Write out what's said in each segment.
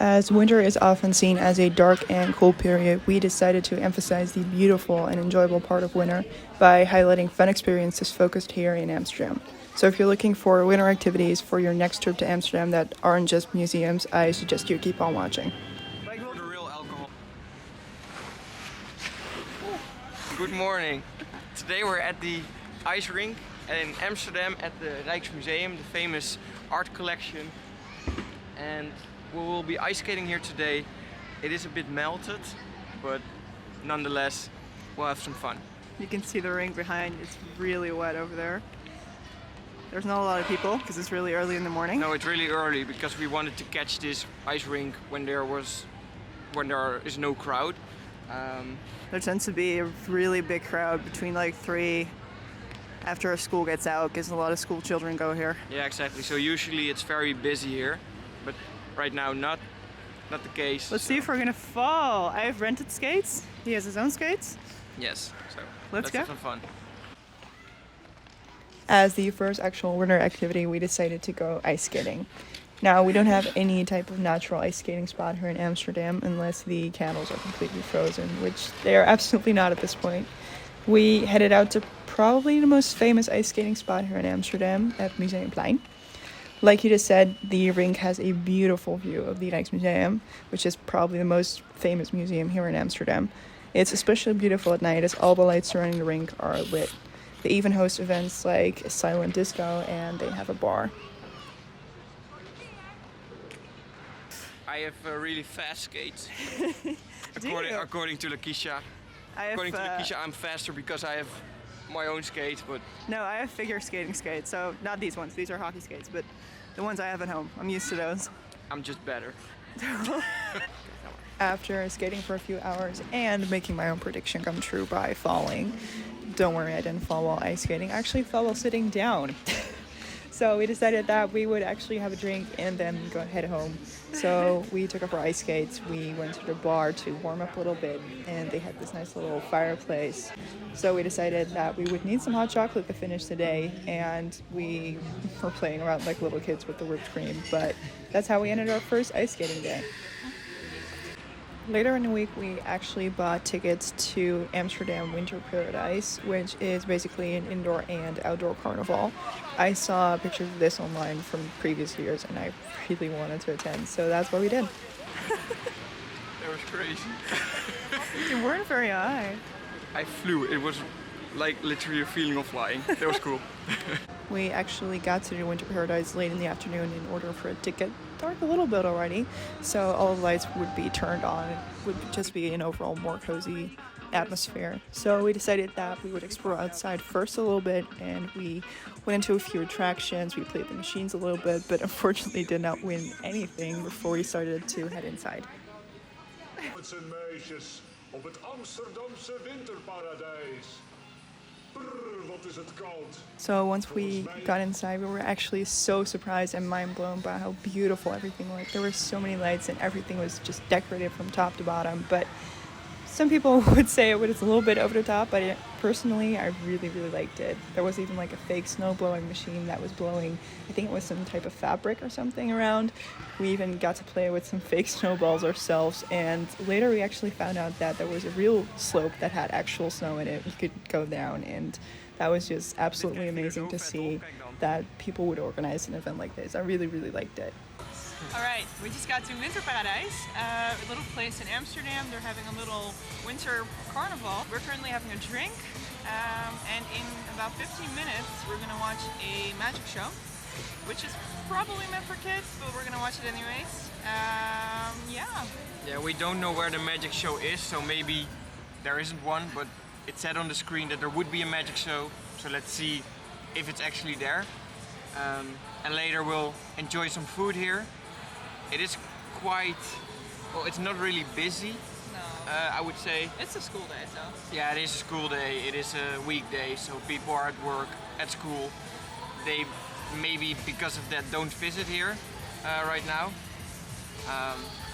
As winter is often seen as a dark and cold period, we decided to emphasize the beautiful and enjoyable part of winter by highlighting fun experiences focused here in Amsterdam. So if you're looking for winter activities for your next trip to Amsterdam that aren't just museums, I suggest you keep on watching. The real alcohol. Good morning. Today we're at the ice rink in Amsterdam at the Rijksmuseum, the famous art collection. And we will be ice skating here today. It is a bit melted, but nonetheless, we'll have some fun. You can see the rink behind. It's really wet over there. There's not a lot of people because it's really early in the morning. No, it's really early because we wanted to catch this ice rink when there is no crowd. There tends to be a really big crowd between like 3 after school gets out because a lot of school children go here. Yeah, exactly. So usually it's very busy here, but right now not the case. Let's see if we're gonna fall. I have rented skates. He has his own skates. Yes, so let's go. have some fun. As the first actual winter activity, we decided to go ice skating. Now, we don't have any type of natural ice skating spot here in Amsterdam unless the canals are completely frozen, which they are absolutely not at this point. We headed out to probably the most famous ice skating spot here in Amsterdam at Museumplein. Like you just said, the rink has a beautiful view of the Rijksmuseum, which is probably the most famous museum here in Amsterdam. It's especially beautiful at night as all the lights surrounding the rink are lit. They even host events like silent disco and they have a bar. I have really fast skates. According to Lakeisha. According to Lakeisha, I'm faster because I have my own skates, but... No, I have figure skating skates, so not these ones. These are hockey skates, but the ones I have at home. I'm used to those. I'm just better. After skating for a few hours and making my own prediction come true by falling, don't worry, I didn't fall while ice skating. I actually fell while sitting down. So we decided that we would actually have a drink and then head home. So we took up our ice skates, we went to the bar to warm up a little bit, and they had this nice little fireplace. So we decided that we would need some hot chocolate to finish the day, and we were playing around like little kids with the whipped cream, but that's how we ended our first ice skating day. Later in the week, we actually bought tickets to Amsterdam Winter Paradise, which is basically an indoor and outdoor carnival. I saw pictures of this online from previous years, and I really wanted to attend, so that's what we did. That was crazy. You weren't very high. I flew. It was like literally a feeling of flying. That was cool. We actually got to the Winter Paradise late in the afternoon in order for it to get dark a little bit already, so all the lights would be turned on. It would just be an overall more cozy atmosphere. So we decided that we would explore outside first a little bit, and we went into a few attractions. We played the machines a little bit, but unfortunately did not win anything before we started to head inside. Jongens en meisjes op het Amsterdamse winterparadijs. Brrr, wat is het koud. So once we got inside, we were actually so surprised and mind blown by how beautiful everything was. There were so many lights and everything was just decorated from top to bottom, but some people would say it was a little bit over the top, but personally, I really, really liked it. There was even like a fake snow blowing machine that was blowing, I think it was some type of fabric or something around. We even got to play with some fake snowballs ourselves, and later we actually found out that there was a real slope that had actual snow in it. You could go down, and that was just absolutely amazing to see that people would organize an event like this. I really, really liked it. Alright, we just got to Winter Paradise, a little place in Amsterdam. They're having a little winter carnival. We're currently having a drink, and in about 15 minutes we're going to watch a magic show, which is probably meant for kids, but we're going to watch it anyways. Yeah, we don't know where the magic show is, so maybe there isn't one, but it said on the screen that there would be a magic show, so let's see if it's actually there. And later we'll enjoy some food here. It is quite, well, it's not really busy, No. I would say. It's a school day, so. Yeah, it is a school day, it is a weekday, so people are at work, at school. They maybe because of that don't visit here right now.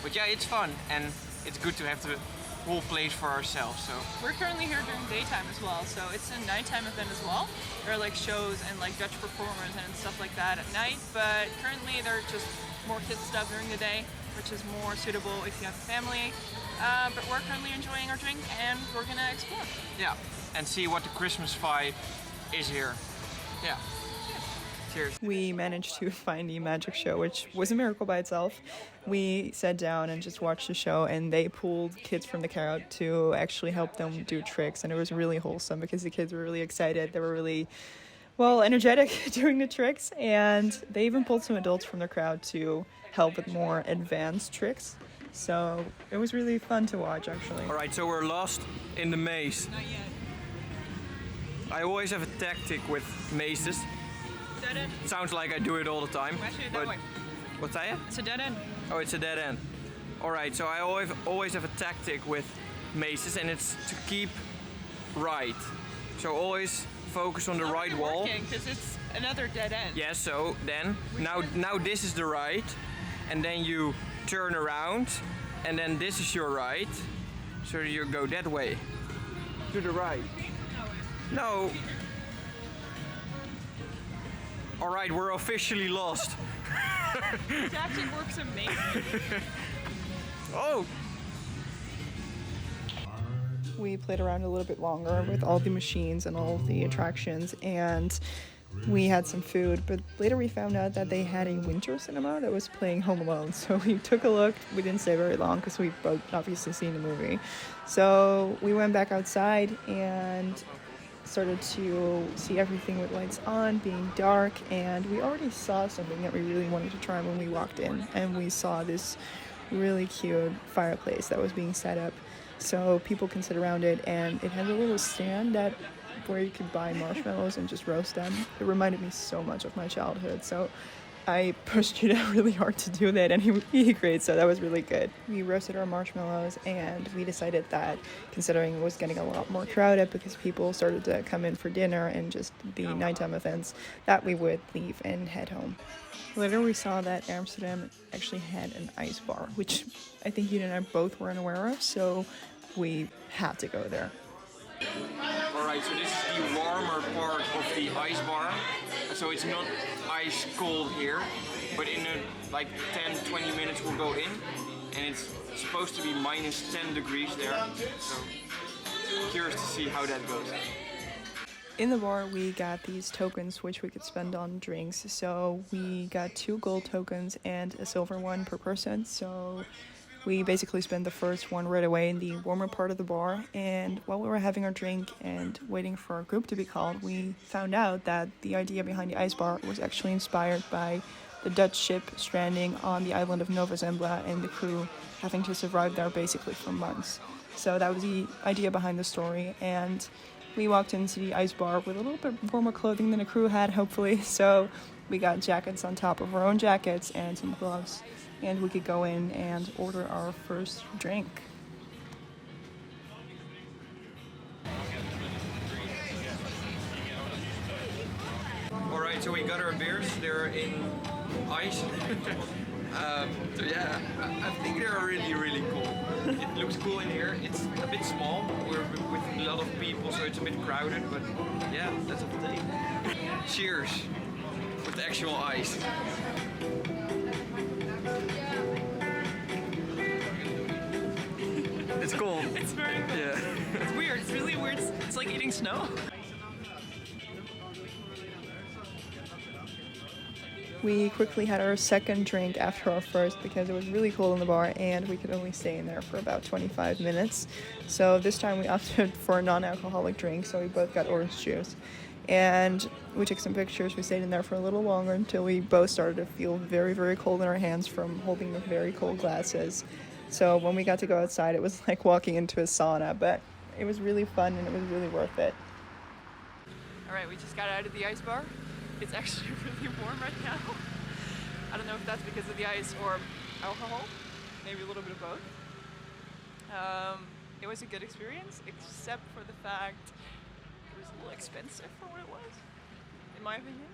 But yeah, it's fun and it's good to have the whole place for ourselves. So we're currently here during daytime as well, so it's a nighttime event as well. There are like shows and like Dutch performers and stuff like that at night, but currently there are just more kids stuff during the day. which is more suitable if you have a family. But we're currently enjoying our drink and we're gonna explore. Yeah, and see what the Christmas vibe is here. Yeah. Cheers. We managed to find the magic show, which was a miracle by itself. We sat down and just watched the show, and they pulled kids from the crowd to actually help them do tricks, and it was really wholesome because the kids were really excited. They were really, well, energetic doing the tricks, and they even pulled some adults from the crowd to help with more advanced tricks. So it was really fun to watch, actually. All right, so we're lost in the maze. Not yet. I always have a tactic with mazes. Dead end. It sounds like I do it all the time. Actually, that way. What's that? It's a dead end. Oh, it's a dead end. All right, so I always have a tactic with mazes, and it's to keep right. So always focus on the right wall. Because it's another dead end. Yeah, so then, now this is the right, and then you turn around, and then this is your right, so you go that way. To the right. No. All right, we're officially lost. The tactic works amazing. Oh! We played around a little bit longer with all the machines and all the attractions, and we had some food, but later we found out that they had a winter cinema that was playing Home Alone. So we took a look. We didn't stay very long because we both obviously seen the movie. So we went back outside and started to see everything with lights on, being dark, and we already saw something that we really wanted to try when we walked in, and we saw this really cute fireplace that was being set up so people can sit around it, and it had a little stand that where you could buy marshmallows and just roast them. It reminded me so much of my childhood, so I pushed you down really hard to do that, and he agreed, so that was really good. We roasted our marshmallows, and we decided that, considering it was getting a lot more crowded because people started to come in for dinner and just the nighttime events, that we would leave and head home. Later we saw that Amsterdam actually had an ice bar, which I think you and I both weren't aware of, so we had to go there. Alright, so this is the warmer part of the ice bar. So it's not ice cold here, but in like 10-20 minutes we'll go in, and it's supposed to be minus 10 degrees there. So curious to see how that goes. In the bar, we got these tokens which we could spend on drinks. So we got 2 gold tokens and a silver one per person. So we basically spent the first one right away in the warmer part of the bar, and while we were having our drink and waiting for our group to be called, we found out that the idea behind the ice bar was actually inspired by the Dutch ship stranding on the island of Nova Zembla and the crew having to survive there basically for months. So that was the idea behind the story, and we walked into the ice bar with a little bit warmer clothing than the crew had, hopefully, so we got jackets on top of our own jackets and some gloves, and we could go in and order our first drink. Alright, so we got our beers, they're in ice. So yeah, I think they're really cool. It looks cool in here. It's a bit small, we're with a lot of people, so it's a bit crowded, but yeah, that's a thing. Cheers with actual ice. It's cool. It's very cool. Yeah. It's weird. It's really weird. It's like eating snow. We quickly had our second drink after our first because it was really cold in the bar and we could only stay in there for about 25 minutes. So this time we opted for a non-alcoholic drink, so we both got orange juice. And we took some pictures. We stayed in there for a little longer until we both started to feel very cold in our hands from holding the very cold glasses. So when we got to go outside, it was like walking into a sauna, but it was really fun and it was really worth it. Alright, we just got out of the ice bar. It's actually really warm right now. I don't know if that's because of the ice or alcohol. Maybe a little bit of both. It was a good experience, except for the fact it was a little expensive for what it was, in my opinion.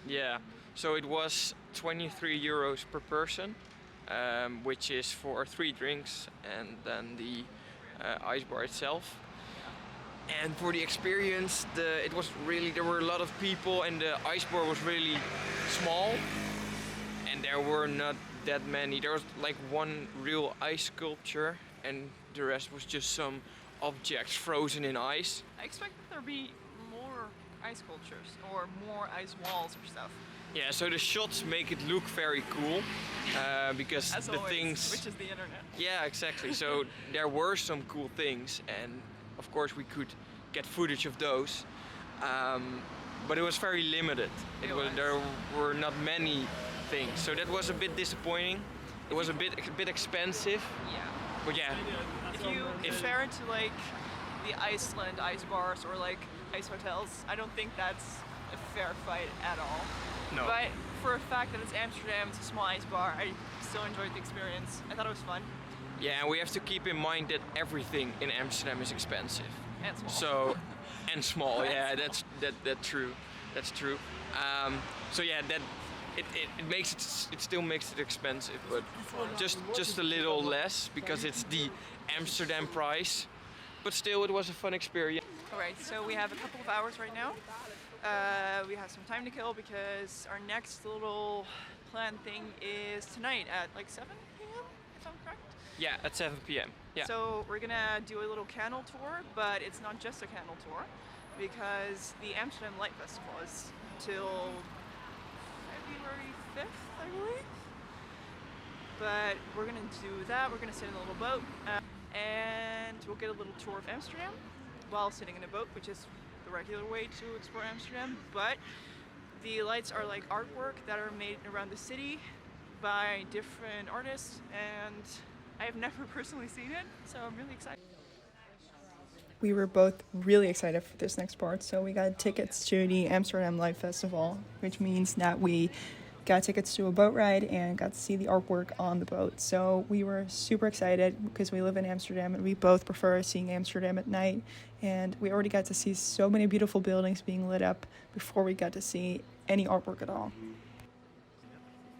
Yeah, so it was 23 euros per person, which is for 3 drinks and then the ice bar itself. And for the experience, there were a lot of people and the ice bar was really small. And there were not that many. There was like one real ice sculpture, and the rest was just some objects frozen in ice. I expect that there'll be more ice sculptures or more ice walls or stuff. Yeah, so the shots make it look very cool because As the always, things. which is the internet. Yeah, exactly. So there were some cool things, and of course we could get footage of those, but it was very limited. There were not many things, so that was a bit disappointing. It was a bit expensive, Yeah. but yeah, If you compare it to like the Iceland ice bars or like ice hotels, I don't think that's a fair fight at all. no. But for a fact that it's Amsterdam, it's a small ice bar, I still enjoyed the experience. I thought it was fun Yeah, and we have to keep in mind that everything in Amsterdam is expensive. and small. So, and small, yeah, that's true. That's true. So yeah, that it makes it still makes it expensive, but just a little less because it's the Amsterdam price. But still, it was a fun experience. Alright, so we have a couple of hours right now. We have some time to kill because our next little planned thing is tonight at like 7 p.m. if I'm correct. Yeah, at 7 p.m. Yeah. So we're gonna do a little candle tour, but it's not just a candle tour because the Amsterdam Light Festival is till February 5th, I believe. But we're gonna do that. We're gonna sit in a little boat and we'll get a little tour of Amsterdam while sitting in a boat, which is the regular way to explore Amsterdam. But the lights are like artwork that are made around the city by different artists, and I have never personally seen it, so I'm really excited. We were both really excited for this next part, so we got tickets to the Amsterdam Light Festival, which means that we got tickets to a boat ride and got to see the artwork on the boat. So we were super excited because we live in Amsterdam and we both prefer seeing Amsterdam at night, and we already got to see so many beautiful buildings being lit up before we got to see any artwork at all.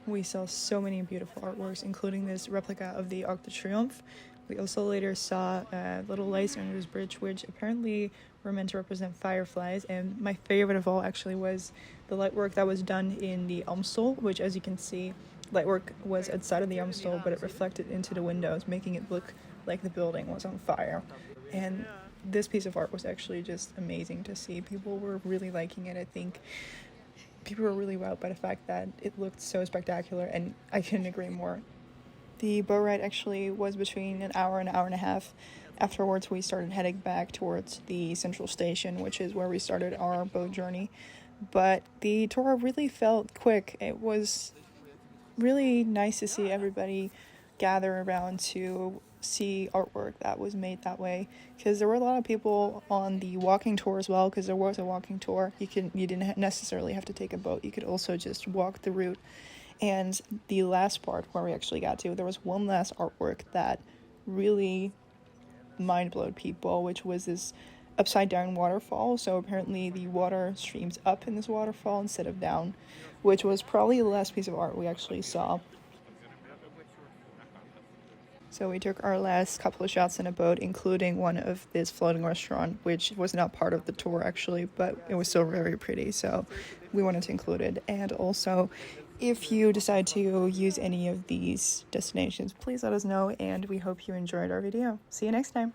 We saw so many beautiful artworks, including this replica of the Arc de Triomphe. We also later saw little lights under this bridge, which apparently were meant to represent fireflies. And my favorite of all actually was the light work that was done in the Amstel, which, as you can see, light work was outside of the Amstel, but it reflected into the windows, making it look like the building was on fire. And this piece of art was actually just amazing to see. People were really liking it. I think people were really wowed by the fact that it looked so spectacular, and I couldn't agree more. The boat ride actually was between an hour and a half. Afterwards, we started heading back towards the central station, which is where we started our boat journey. But the tour really felt quick. It was really nice to see everybody gather around to see artwork that was made that way, because there were a lot of people on the walking tour as well, because there was a walking tour. You didn't necessarily have to take a boat. You could also just walk the route. And the last part where we actually got to, there was one last artwork that really mind-blowed people, which was this upside down waterfall. So apparently the water streams up in this waterfall instead of down, which was probably the last piece of art we actually saw. So we took our last couple of shots in a boat, including one of this floating restaurant, which was not part of the tour actually, but it was still very pretty, so we wanted to include it. And also, if you decide to use any of these destinations, please let us know, and we hope you enjoyed our video. See you next time.